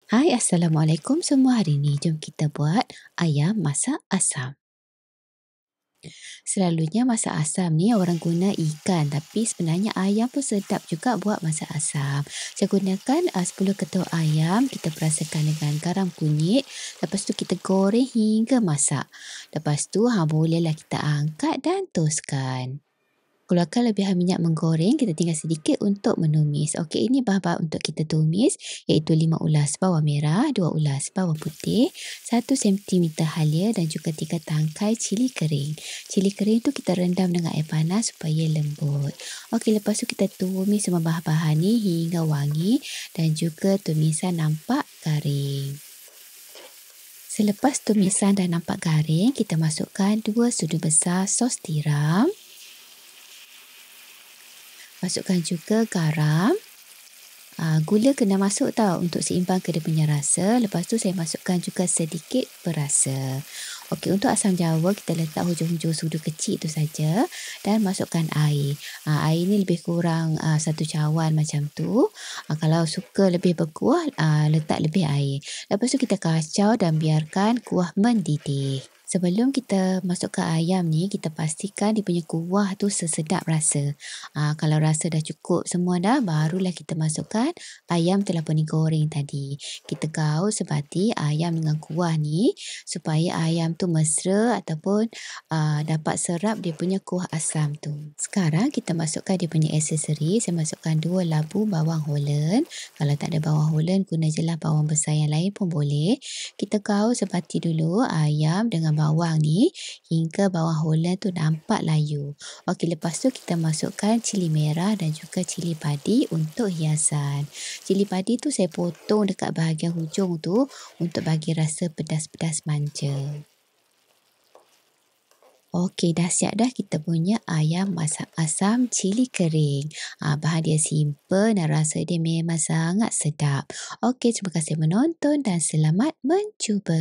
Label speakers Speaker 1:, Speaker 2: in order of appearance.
Speaker 1: Hai, Assalamualaikum semua. Hari ni jom kita buat ayam masak asam. Selalunya masak asam ni orang guna ikan, tapi sebenarnya ayam pun sedap juga buat masak asam. Saya gunakan 10 ketul ayam, kita perasakan dengan garam kunyit. Lepas tu kita goreng hingga masak. Lepas tu bolehlah kita angkat dan toskan. Keluarkan lebihan minyak menggoreng, kita tinggal sedikit untuk menumis. Okey, ini bahan-bahan untuk kita tumis iaitu 5 ulas bawang merah, 2 ulas bawang putih, 1 sentimeter halia dan juga 3 tangkai cili kering. Cili kering tu kita rendam dengan air panas supaya lembut. Okey, lepas tu kita tumis semua bahan-bahan ni hingga wangi dan juga tumisan nampak garing. Selepas tumisan dah nampak garing, kita masukkan 2 sudu besar sos tiram. Masukkan juga garam. Gula kena masuk tau untuk seimbang ke dia punya rasa. Lepas tu saya masukkan juga sedikit perasa. Okey, untuk asam jawa kita letak hujung-hujung sudu kecil tu saja dan masukkan air. Air ni lebih kurang 1 cawan macam tu. Kalau suka lebih berkuah, letak lebih air. Lepas tu kita kacau dan biarkan kuah mendidih. Sebelum kita masukkan ayam ni, kita pastikan dia punya kuah tu sesedap rasa. Kalau rasa dah cukup semua dah, barulah kita masukkan ayam telah pun digoreng tadi. Kita gaul sebati ayam dengan kuah ni supaya ayam tu mesra ataupun dapat serap dia punya kuah asam tu. Sekarang kita masukkan dia punya aksesori. Saya masukkan 2 labu bawang Holland. Kalau tak ada bawang Holland, guna je lah bawang besar yang lain pun boleh. Kita gaul sebati dulu ayam dengan bawang ni hingga bawang Holland tu nampak layu. Okey, lepas tu kita masukkan cili merah dan juga cili padi untuk hiasan. Cili padi tu saya potong dekat bahagian hujung tu untuk bagi rasa pedas-pedas manja. Okey, dah siap dah kita punya ayam masak asam cili kering. Bahan dia simple dan rasa dia memang sangat sedap. Okey, terima kasih menonton dan selamat mencuba.